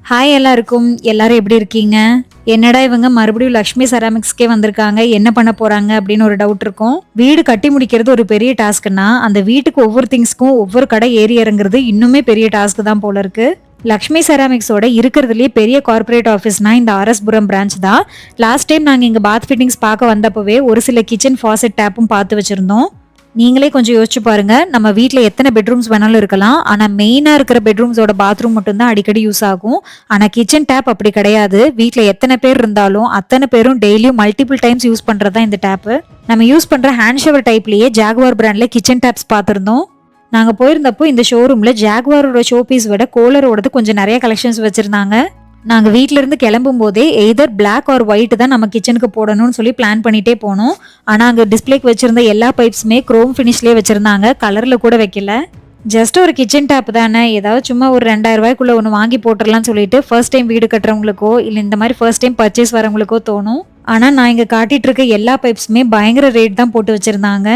Hi எல்லாருக்கும். எல்லாரும் எப்படி இருக்கீங்க? என்னடா இவங்க மறுபடியும் லக்ஷ்மி செராமிக்ஸ்க்கே வந்திருக்காங்க, என்ன பண்ண போறாங்க அப்படின்னு ஒரு டவுட் இருக்கும். வீடு கட்டி முடிக்கிறது ஒரு பெரிய டாஸ்க்னா அந்த வீட்டுக்கு ஒவ்வொரு திங்ஸ்க்கும் ஒவ்வொரு கடை ஏறி இறங்குறது இன்னுமே பெரிய டாஸ்க் தான் போல இருக்கு. லக்ஷ்மி செராமிக்ஸோட இருக்கிறதுலேயே பெரிய கார்பரேட் ஆஃபீஸ்னா இந்த ஆர்எஸ்புரம் பிரான்ச் தான். லாஸ்ட் டைம் நாங்கள் இங்கே பாத் ஃபிட்டிங்ஸ் பார்க்க வந்தப்பவே ஒரு சில கிச்சன் ஃபாசெட் டேப்பும் பார்த்து வச்சிருந்தோம். நீங்களே கொஞ்சம் யோசிச்சு பாருங்க, நம்ம வீட்டில் எத்தனை பெட்ரூம்ஸ் வேணாலும் இருக்கலாம், ஆனால் மெயினாக இருக்கிற பெட்ரூம்ஸோட பாத்ரூம் மட்டும்தான் அடிக்கடி யூஸ் ஆகும். ஆனால் கிச்சன் டேப் அப்படி கிடையாது. வீட்டில் எத்தனை பேர் இருந்தாலும் அத்தனை பேரும் டெய்லியும் மல்டிபிள் டைம்ஸ் யூஸ் பண்ணுறது தான் இந்த டேப்பு. நம்ம யூஸ் பண்ணுற ஹேண்ட் ஷவர் டைப்லேயே ஜாகுவார் பிராண்டில் கிச்சன் டேப்ஸ் பார்த்துருந்தோம். நாங்கள் போயிருந்தப்போ இந்த ஷோரூமில் ஜாகுவாரோட ஷோ பீஸ் விட கோலரோடது கொஞ்சம் நிறைய கலெக்ஷன்ஸ் வச்சுருந்தாங்க. நாங்கள் வீட்டிலேருந்து கிளம்பும் போதே எய்தர் பிளாக் ஆர் ஒயிட் தான் நம்ம கிச்சனுக்கு போடணும்னு சொல்லி பிளான் பண்ணிகிட்டே போனோம். ஆனால் அங்கே டிஸ்பிளேக்கு வச்சுருந்த எல்லா பைப்ஸுமே குரோம் ஃபினிஷ்லேயே வச்சுருந்தாங்க, கலரில் கூட வைக்கல. ஜஸ்ட் ஒரு கிச்சன் டேப் தானே, ஏதாவது சும்மா ஒரு 2000 ரூபாய்க்குள்ளே ஒன்று வாங்கி போட்டுடலாம்னு சொல்லிட்டு ஃபர்ஸ்ட் டைம் வீடு கட்டுறவங்களுக்கோ இல்லை இந்த மாதிரி ஃபர்ஸ்ட் டைம் பர்ச்சேஸ் வரவங்களுக்கோ தோணும். ஆனால் நான் இங்கே காட்டிகிட்டு இருக்க எல்லா பைப்ஸுமே பயங்கர ரேட் தான் போட்டு வச்சுருந்தாங்க.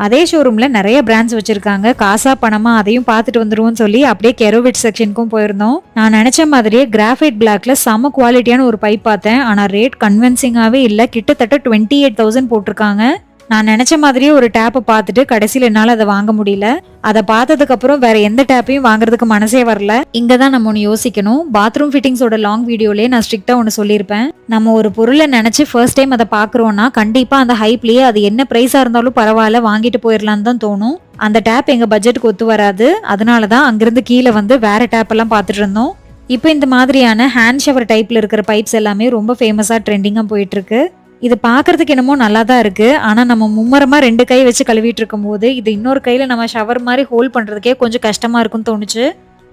அதே ஷோரூமில் நிறைய பிராண்ட்ஸ் வச்சுருக்காங்க. காசா பணமா அதையும் பார்த்துட்டு வந்துருவோம்னு சொல்லி அப்படியே கெரோவிட் செக்ஷனுக்கும் போயிருந்தோம். நான் நினச்ச மாதிரியே கிராஃபைட் பிளாக்ல செம குவாலிட்டியான ஒரு பைப் பார்த்தேன். ஆனால் ரேட் கன்வின்சிங்காகவே இல்லை. கிட்டத்தட்ட 28,000 போட்டிருக்காங்க. நான் நினச்ச மாதிரியே ஒரு டேப்பை பார்த்துட்டு கடைசியில் என்னால் அதை வாங்க முடியல. அதை பார்த்ததுக்கு அப்புறம் வேற எந்த டேப்பையும் வாங்குறதுக்கு மனசே வரல. இங்கே தான் நம்ம ஒன்று யோசிக்கணும். பாத்ரூம் ஃபிட்டிங்ஸோட லாங் வீடியோலேயே நான் ஸ்ட்ரிக்டாக ஒன்று சொல்லியிருப்பேன். நம்ம ஒரு பொருளை நினச்சி ஃபர்ஸ்ட் டைம் அதை பார்க்குறோன்னா கண்டிப்பாக அந்த ஹைப்லேயே அது என்ன ப்ரைஸாக இருந்தாலும் பரவாயில்ல வாங்கிட்டு போயிடலான்னு தான் தோணும். அந்த டேப் எங்கள் பட்ஜெட்டுக்கு ஒத்து வராது. அதனால தான் அங்கேருந்து கீழே வந்து வேற டேப் எல்லாம் பார்த்துட்டு இருந்தோம். இப்போ இந்த மாதிரியான ஹேண்ட் ஷவர் டைப்பில் இருக்கிற பைப்ஸ் எல்லாமே ரொம்ப ஃபேமஸாக ட்ரெண்டிங்காக போயிட்டு இருக்கு. இது பார்க்கறதுக்கு என்னமோ நல்லா தான் இருக்கு. ஆனால் நம்ம மும்மரமா 2 கை வச்சு கழுவிட்டு இருக்கும் போது இது இன்னொரு கையில நம்ம ஷவர் மாதிரி ஹோல்ட் பண்றதுக்கே கொஞ்சம் கஷ்டமா இருக்கும்னு தோணுச்சு.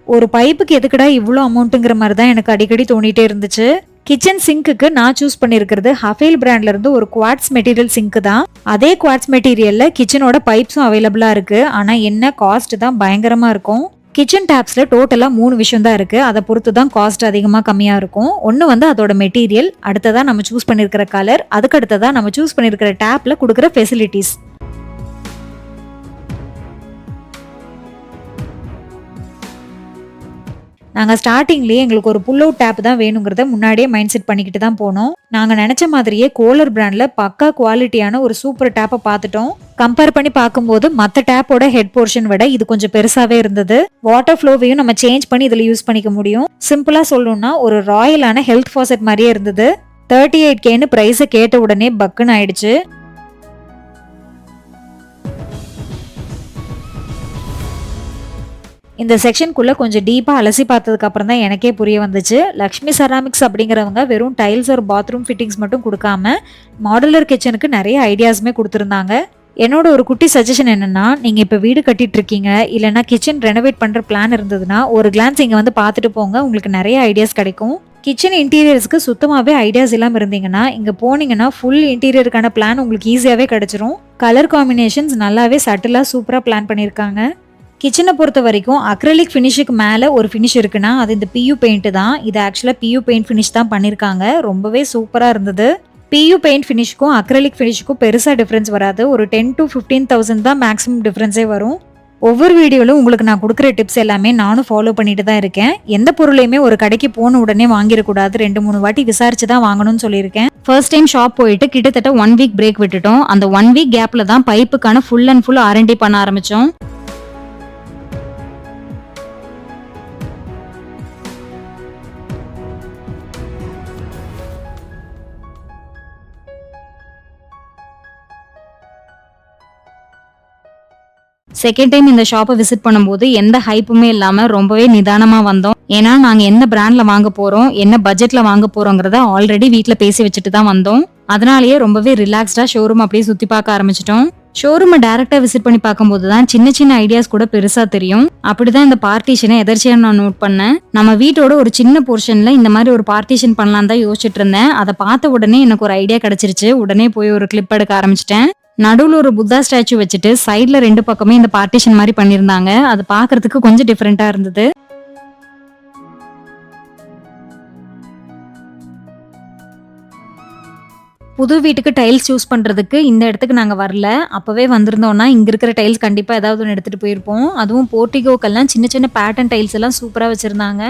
ஒரு பைப்புக்கு எதுக்குடா இவ்வளோ அமௌண்ட்டுங்கிற மாதிரி தான் எனக்கு அடிக்கடி தோணிட்டே இருந்துச்சு. கிச்சன் சிங்க்குக்கு நான் சூஸ் பண்ணியிருக்கிறது ஹஃபேல் பிராண்ட்ல இருந்து ஒரு குவாட்ஸ் மெட்டீரியல் சிங்க் தான். அதே குவாட்ஸ் மெட்டீரியல்ல கிச்சனோட பைப்ஸும் அவைலபிளா இருக்கு. ஆனால் என்ன காஸ்ட் தான் பயங்கரமா இருக்கும். கிச்சன் டேப்ஸில் டோட்டலாக 3 விஷயம் தான் இருக்குது. அதை பொறுத்து தான் காஸ்ட் அதிகமாக கம்மியாக இருக்கும். ஒன்று வந்து அதோட மெட்டீரியல், அடுத்ததாக நம்ம சூஸ் பண்ணியிருக்கிற கலர், அதுக்கு அடுத்ததாக நம்ம சூஸ் பண்ணியிருக்கிற டேப்பில் கொடுக்குற ஃபெசிலிட்டிஸ். நாங்கள் ஸ்டார்டிங்லேயே எங்களுக்கு ஒரு புல் அவுட் டேப் தான் வேணுங்கிறத முன்னாடியே மைண்ட் செட் பண்ணிக்கிட்டு தான் போனோம். நாங்கள் நினச்ச மாதிரியே கோலர் பிராண்டில் பக்கா குவாலிட்டியான ஒரு சூப்பர் டேப்பை பார்த்துட்டோம். கம்பேர் பண்ணி பார்க்கும்போது மற்ற டேப்போட ஹெட் போர்ஷன் விட இது கொஞ்சம் பெருசாகவே இருந்தது. வாட்டர் ஃப்ளோவையும் நம்ம சேஞ்ச் பண்ணி இதில் யூஸ் பண்ணிக்க முடியும். சிம்பிளாக சொல்லணும்னா ஒரு ராயலான ஹெல்த் ஃபாசெட் மாதிரியே இருந்தது. 38Kன்னு ப்ரைஸை கேட்ட உடனே பக்குன்னு ஆயிடுச்சு. இந்த செக்ஷனுக்குள்ள கொஞ்சம் டீப்பா அலசி பார்த்ததுக்கு அப்புறம் தான் எனக்கே புரிய வந்துச்சு. லக்ஷ்மி செராமிக்ஸ் அப்படிங்கிறவங்க வெறும் டைல்ஸ் ஒரு பாத்ரூம் ஃபிட்டிங்ஸ் மட்டும் கொடுக்காம மாடுலர் கிச்சனுக்கு நிறைய ஐடியாஸுமே கொடுத்துருந்தாங்க. என்னோட ஒரு குட்டி சஜஷன் என்னன்னா, நீங்க இப்ப வீடு கட்டிட்டு இருக்கீங்க இல்லைன்னா கிச்சன் ரெனோவேட் பண்ற பிளான் இருந்ததுன்னா ஒரு கிளான்ஸ் இங்க வந்து பார்த்துட்டு போங்க. உங்களுக்கு நிறைய ஐடியாஸ் கிடைக்கும். கிச்சன் இன்டீரியர்ஸ்க்கு சுத்தமாகவே ஐடியாஸ் இல்லாமல் இருந்தீங்கன்னா இங்கே போனீங்கன்னா ஃபுல் இன்டீரியருக்கான பிளான் உங்களுக்கு ஈஸியாகவே கிடைச்சிரும். கலர் காம்பினேஷன்ஸ் நல்லாவே சட்டிலாக சூப்பராக பிளான் பண்ணியிருக்காங்க. கிச்சனை பொறுத்த வரைக்கும் அக்ரிலிக் ஃபினிஷுக்கு மேலே ஒரு ஃபினிஷ் இருக்குன்னா அது இந்த பியூ பெயிண்ட் தான். இது ஆக்சுவலாக பியூ பெயிண்ட் ஃபினிஷ் தான் பண்ணியிருக்காங்க. ரொம்பவே சூப்பராக இருந்தது. பியூ பெயிண்ட் ஃபினிஷ்க்கும் அக்ரிலிக் ஃபினிஷுக்கும் பெருசாக டிஃப்ரென்ஸ் வராது. ஒரு 10,000 to 15,000 தான் மேக்ஸிமம் டிஃப்ரென்ஸே வரும். ஒவ்வொரு வீடியோவில் உங்களுக்கு நான் கொடுக்குற டிப்ஸ் எல்லாமே நானும் ஃபாலோ பண்ணிட்டு தான் இருக்கேன். எந்த பொருளையுமே ஒரு கடைக்கு போன உடனே வாங்கிடக்கூடாது. 2-3 வாட்டி விசாரிச்சு தான் வாங்கணும்னு சொல்லியிருக்கேன். ஃபர்ஸ்ட் டைம் ஷாப் போயிட்டு கிட்டத்தட்ட 1 வீக் பிரேக் விட்டுட்டோம். அந்த 1 வீக் கேப்ல தான் பைப்புக்கான ஃபுல் அண்ட் ஃபுல் R&D பண்ண ஆரம்பிச்சோம். செகண்ட் டைம் இந்த ஷாப்பை விசிட் பண்ணும்போது எந்த ஹைப்புமே இல்லாம ரொம்பவே நிதானமா வந்தோம். ஏன்னா நாங்க எந்த பிராண்ட்ல வாங்க போறோம், என்ன பட்ஜெட்ல வாங்க போறோங்கிறத ஆல்ரெடி வீட்டுல பேசி வச்சுட்டு தான் வந்தோம். அதனாலேயே ரொம்பவே ரிலாக்ஸ்டா ஷோரூம் அப்படியே சுத்தி பார்க்க ஆரம்பிச்சிட்டோம். ஷோரூமை டைரக்டா விசிட் பண்ணி பார்க்கும்போது தான் சின்ன சின்ன ஐடியாஸ் கூட பெருசா தெரியும். அப்படிதான் இந்த பார்ட்டிஷனை எதர்ச்சியா நான் நோட் பண்ணேன். நம்ம வீட்டோட ஒரு சின்ன போர்ஷன்ல இந்த மாதிரி ஒரு பார்ட்டிஷன் பண்ணலாம் தான் யோசிச்சுட்டு இருந்தேன். அதை பார்த்த உடனே எனக்கு ஒரு ஐடியா கிடைச்சிருச்சு. உடனே போய் ஒரு கிளிப் எடுக்க ஆரம்பிச்சிட்டேன். நடுவில் ஒரு புத்தா ஸ்டாச்சு வச்சுட்டு சைட்ல 2 பக்கமே இந்த பார்ட்டிஷன் மாதிரி பண்ணியிருந்தாங்க. அது பார்க்கறதுக்கு கொஞ்சம் டிஃப்ரெண்டா இருந்தது. புது வீட்டுக்கு டைல்ஸ் சூஸ் பண்ணுறதுக்கு இந்த இடத்துக்கு நாங்கள் வரல. அப்போவே வந்திருந்தோம்னா இங்கே இருக்கிற டைல்ஸ் கண்டிப்பாக ஏதாவது ஒன்று எடுத்துகிட்டு போயிருப்போம். அதுவும் போர்ட்டிகோக்கெல்லாம் சின்ன சின்ன பேட்டர்ன் டைல்ஸ் எல்லாம் சூப்பராக வச்சுருந்தாங்க.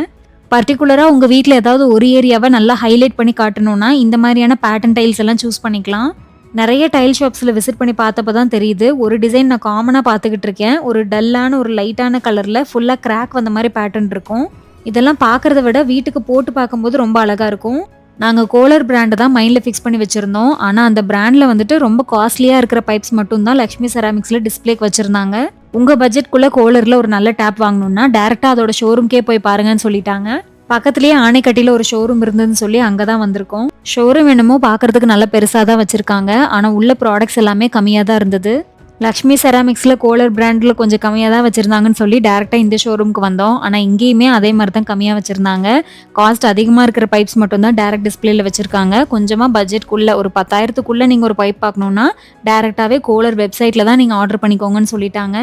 பர்டிகுலரா உங்க வீட்ல ஏதாவது ஒரு ஏரியாவை நல்லா ஹைலைட் பண்ணி காட்டணும்னா இந்த மாதிரியான பேட்டர்ன் டைல்ஸ் எல்லாம் சூஸ் பண்ணிக்கலாம். நிறைய டைல் ஷாப்ஸ்ல விசிட் பண்ணி பார்த்தப்ப தான் தெரியுது, ஒரு டிசைன் நான் காமனா பார்த்துக்கிட்டு இருக்கேன். ஒரு டல்லான ஒரு லைட்டான கலர்ல ஃபுல்லா கிராக் வந்த மாதிரி பேட்டர்ன் இருக்கும். இதெல்லாம் பார்க்கறத விட வீட்டுக்கு போட்டு பார்க்கும்போது ரொம்ப அழகா இருக்கும். நாங்க கோலர் பிராண்ட் தான் மைண்ட்ல ஃபிக்ஸ் பண்ணி வச்சிருந்தோம். ஆனா அந்த பிராண்ட்ல வந்துட்டு ரொம்ப காஸ்ட்லியா இருக்கிற பைப்ஸ் மட்டும் தான் லக்ஷ்மி செராமிக்ஸ்ல டிஸ்ப்ளேக்கு வச்சிருந்தாங்க. உங்க பட்ஜெட்குள்ள கோலர்ல ஒரு நல்ல டேப் வாங்கணும்னா டைரக்டா அதோட ஷோரூம்க்கே போய் பாருங்கன்னு சொல்லிட்டாங்க. பக்கத்துலயே ஆனைக்கட்டில ஒரு ஷோரூம் இருந்ததுன்னு சொல்லி அங்கதான் வந்திருக்கோம். ஷோரூம் என்னமோ பாக்குறதுக்கு நல்ல பெருசா தான் வச்சிருக்காங்க. ஆனா உள்ள ப்ராடக்ட்ஸ் எல்லாமே கம்மியா தான் இருந்தது. லக்ஷ்மி செராமிக்ஸ்ல கோலர் பிராண்ட்ல கொஞ்சம் கம்மியா தான் வச்சிருந்தாங்கன்னு சொல்லி டைரக்டா இந்த ஷோரூம்க்கு வந்தோம். ஆனா இங்கேயுமே அதே மாதிரி தான் கம்மியா வச்சிருந்தாங்க. காஸ்ட் அதிகமா இருக்கிற பைப்ஸ் மட்டும் தான் டைரக்ட் டிஸ்பிளேல வச்சிருக்காங்க. கொஞ்சமா பட்ஜெட்குள்ள ஒரு 10,000க்குள்ள நீங்க ஒரு பைப் பார்க்கணும்னா டைரக்டாவே கோலர் வெப்சைட்ல தான் நீங்க ஆர்டர் பண்ணிக்கோங்கன்னு சொல்லிட்டாங்க.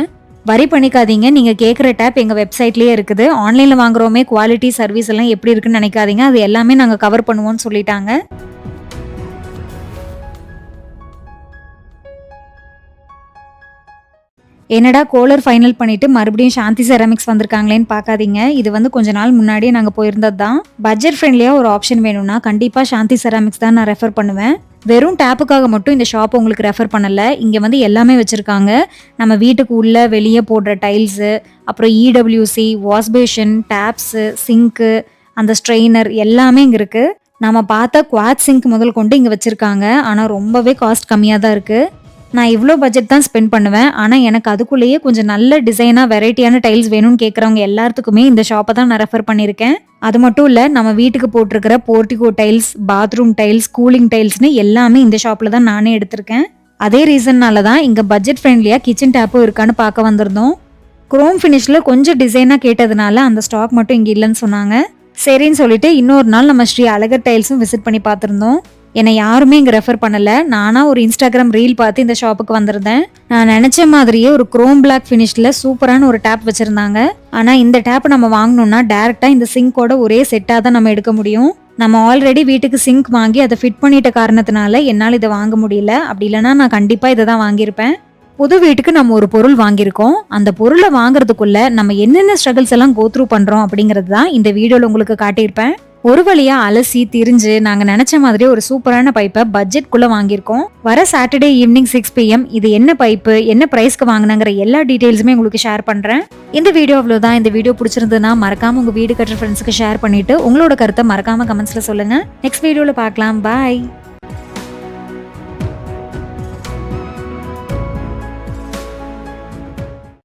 வரி பண்ணிக்காதீங்க, நீங்க கேட்குற டேப் எங்க வெப்சைட்லயே இருக்குது. ஆன்லைன்ல வாங்குறோமே, குவாலிட்டி சர்வீஸ் எல்லாம் எப்படி இருக்குன்னு நினைக்காதீங்க, அது எல்லாமே நாங்க கவர் பண்ணுவோம்னு சொல்லிட்டாங்க. என்னடா கோலர் ஃபைனல் பண்ணிட்டு மறுபடியும் சாந்தி செராமிக்ஸ் வந்திருக்காங்களேன்னு பார்க்காதீங்க. இது வந்து கொஞ்ச நாள் முன்னாடியே நாங்கள் போயிருந்தது தான். பட்ஜெட் ஃப்ரெண்ட்லியாக ஒரு ஆப்ஷன் வேணும்னா கண்டிப்பாக சாந்தி செராமிக்ஸ் தான் நான் ரெஃபர் பண்ணுவேன். வெறும் டேப்புக்காக மட்டும் இந்த ஷாப் உங்களுக்கு ரெஃபர் பண்ணலை. இங்கே வந்து எல்லாமே வச்சுருக்காங்க. நம்ம வீட்டுக்கு உள்ள வெளியே போடுற டைல்ஸு, அப்புறம் இடபிள்யூசி, வாஷ்பேஷன், டேப்ஸு, சிங்க்கு, அந்த ஸ்ட்ரெயினர் எல்லாமே இங்கே இருக்குது. நம்ம பார்த்த குவாட் சிங்க் முதல் கொண்டு இங்கே வச்சுருக்காங்க. ஆனால் ரொம்பவே காஸ்ட் கம்மியாக தான் இருக்குது. நான் இவ்வளோ பட்ஜெட் தான் ஸ்பெண்ட் பண்ணுவேன். ஆனால் எனக்கு அதுக்குள்ளேயே கொஞ்சம் நல்ல டிசைனாக வெரைட்டியான டைல்ஸ் வேணும்னு கேட்குறவங்க எல்லாத்துக்குமே இந்த ஷாப்பை தான் நான் ரெஃபர் பண்ணியிருக்கேன். அது மட்டும் இல்லை, நம்ம வீட்டுக்கு போட்டிருக்கிற portico tiles, bathroom tiles, cooling டைல்ஸ்னு எல்லாமே இந்த ஷாப்பில் தான் நானே எடுத்திருக்கேன். அதே ரீசன்னால தான் இங்கே பட்ஜெட் ஃப்ரெண்ட்லியாக கிச்சன் டேப்பும் இருக்கான்னு பார்க்க வந்திருந்தோம். குரோம் ஃபினிஷில் கொஞ்சம் டிசைனாக கேட்டதுனால அந்த ஸ்டாக் மட்டும் இங்கே இல்லைன்னு சொன்னாங்க. சரின்னு சொல்லிட்டு இன்னொரு நாள் நம்ம ஸ்ரீ அழகர் டைல்ஸும் விசிட் பண்ணி பார்த்துருந்தோம். என்னை யாருமே இங்கே ரெஃபர் பண்ணலை. நானாக ஒரு இன்ஸ்டாகிராம் ரீல் பார்த்து இந்த ஷாப்புக்கு வந்திருந்தேன். நான் நினச்ச மாதிரியே ஒரு குரோம் பிளாக் ஃபினிஷில் சூப்பரான ஒரு டேப் வச்சுருந்தாங்க. ஆனால் இந்த டேப் நம்ம வாங்கணும்னா டேரெக்டாக இந்த சிங்கோட ஒரே செட்டாக தான் நம்ம எடுக்க முடியும். நம்ம ஆல்ரெடி வீட்டுக்கு சிங்க் வாங்கி அதை ஃபிட் பண்ணிட்ட காரணத்தினால என்னால் இதை வாங்க முடியல. அப்படி இல்லைனா நான் கண்டிப்பாக இதை தான் வாங்கியிருப்பேன். புது வீட்டுக்கு நம்ம ஒரு பொருள் வாங்கியிருக்கோம். அந்த பொருளை வாங்குறதுக்குள்ள நம்ம என்னென்ன ஸ்ட்ரகிள்ஸ் எல்லாம் கோத்ரூ பண்ணுறோம் அப்படிங்கிறது தான் இந்த வீடியோவில் உங்களுக்கு காட்டியிருப்பேன். ஒரு வழியா அலசி திரிஞ்சு நாங்க நினைச்ச மாதிரி ஒரு சூப்பரான பைப்பை பட்ஜெட்குள்ள வாங்கியிருக்கோம். வர சாட்டர்டே ஈவினிங் 6 PM இது என்ன பைப்பு, என்ன பிரைஸ்க்கு வாங்கினாங்கிற எல்லா டீடைல்ஸுமே உங்களுக்கு ஷேர் பண்றேன். இந்த வீடியோ அவ்வளவுதான். இந்த வீடியோ பிடிச்சிருந்ததுன்னா மறக்காம உங்க வீடு கட்டுற ஃப்ரெண்ட்ஸ்க்கு ஷேர் பண்ணிட்டு உங்களோட கருத்தை மறக்காம கமெண்ட்ஸ்ல சொல்லுங்க. நெக்ஸ்ட் வீடியோல பார்க்கலாம். பாய்.